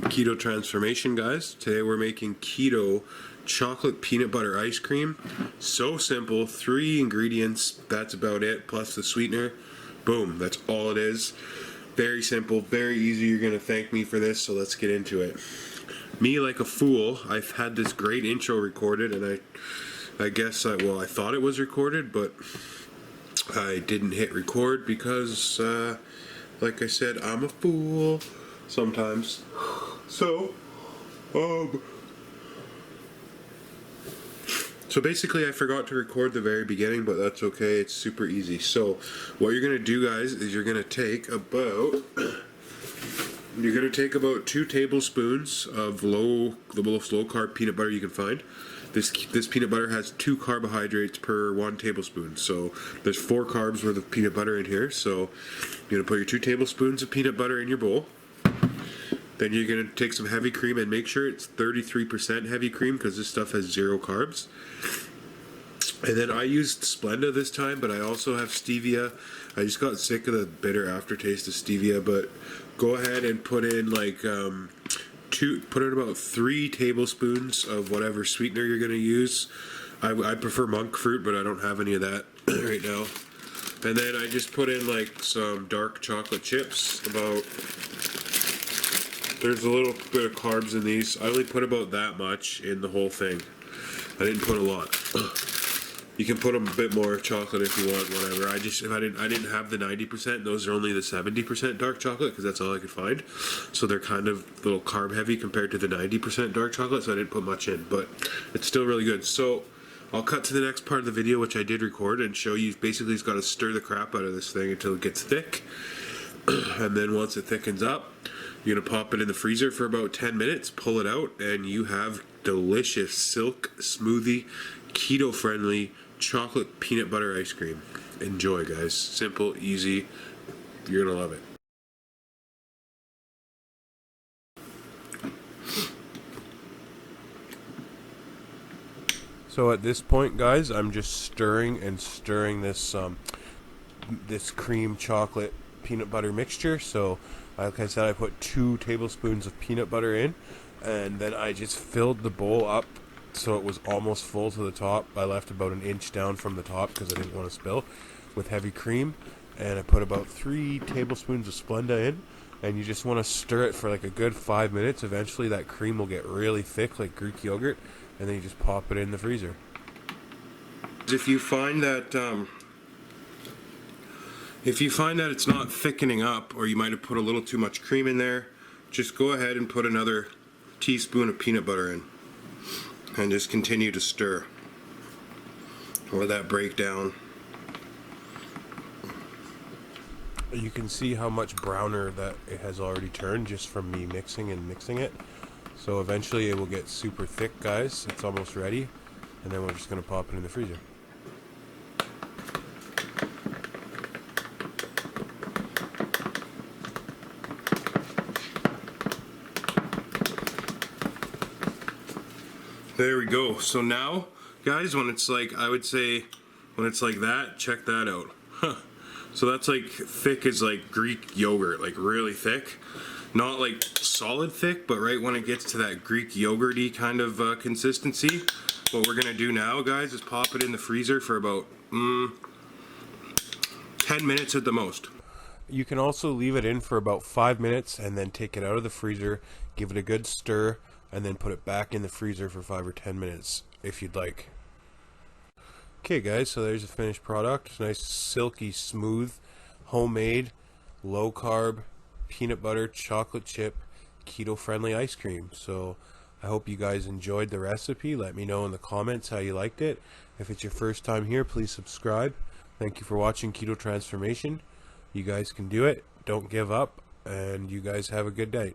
to Keto Transformation, guys. Today we're making keto chocolate peanut butter ice cream. So simple, 3 ingredients, that's about it, plus the sweetener. Boom, that's all it is. Very simple, very easy. You're gonna thank me for this, so let's get into it. Me like a fool, I've had this great intro recorded, and I guess I thought it was recorded, but I didn't hit record because like I said, I'm a fool sometimes. So basically I forgot to record the very beginning, but that's okay, it's super easy. So what you're gonna do, guys, is you're gonna take about 2 tablespoons of the most low carb peanut butter you can find. This peanut butter has 2 carbohydrates per 1 tablespoon, so there's 4 carbs worth of peanut butter in here. So you're gonna put your 2 tablespoons of peanut butter in your bowl. Then you're gonna take some heavy cream, and make sure it's 33% heavy cream because this stuff has 0 carbs. And then I used Splenda this time, but I also have stevia. I just got sick of the bitter aftertaste of stevia, but go ahead and put in like put in about 3 tablespoons of whatever sweetener you're gonna use. I prefer monk fruit, but I don't have any of that right now. And then I just put in like some dark chocolate chips. There's a little bit of carbs in these. I only put about that much in the whole thing. I didn't put a lot. You can put a bit more chocolate if you want, whatever. I didn't have the 90%. Those are only the 70% dark chocolate because that's all I could find. So they're kind of a little carb heavy compared to the 90% dark chocolate. So I didn't put much in, but it's still really good. So I'll cut to the next part of the video, which I did record, and show you. Basically, you've got to stir the crap out of this thing until it gets thick. And then once it thickens up, you're gonna pop it in the freezer for about 10 minutes, pull it out, and you have delicious silk smoothie, keto-friendly chocolate peanut butter ice cream. Enjoy, guys. Simple, easy. You're gonna love it. So at this point, guys, I'm just stirring this this cream chocolate peanut butter mixture. So like I said, I put 2 tablespoons of peanut butter in, and then I just filled the bowl up so it was almost full to the top. I left about an inch down from the top because I didn't want to spill, with heavy cream. And I put about 3 tablespoons of Splenda in, and you just want to stir it for like a good 5 minutes. Eventually that cream will get really thick like Greek yogurt, and then you just pop it in the freezer. If you find that it's not thickening up, or you might have put a little too much cream in there, just go ahead and put another teaspoon of peanut butter in and just continue to stir. Let that break down. You can see how much browner that it has already turned just from me mixing it. So eventually it will get super thick, guys. It's almost ready, and then we're just going to pop it in the freezer. There we go. So now, guys, when it's like, I would say, when it's like that, check that out. Huh. So that's like thick as like Greek yogurt, like really thick. Not like solid thick, but right when it gets to that Greek yogurt-y kind of consistency. What we're gonna do now, guys, is pop it in the freezer for about 10 minutes at the most. You can also leave it in for about 5 minutes and then take it out of the freezer, give it a good stir, and then put it back in the freezer for 5 or 10 minutes if you'd like. Okay, guys, so there's the finished product. Nice, silky, smooth, homemade, low carb, peanut butter, chocolate chip, keto-friendly ice cream. So I hope you guys enjoyed the recipe. Let me know in the comments how you liked it. If it's your first time here, please subscribe. Thank you for watching Keto Transformation. You guys can do it. Don't give up. And you guys have a good day.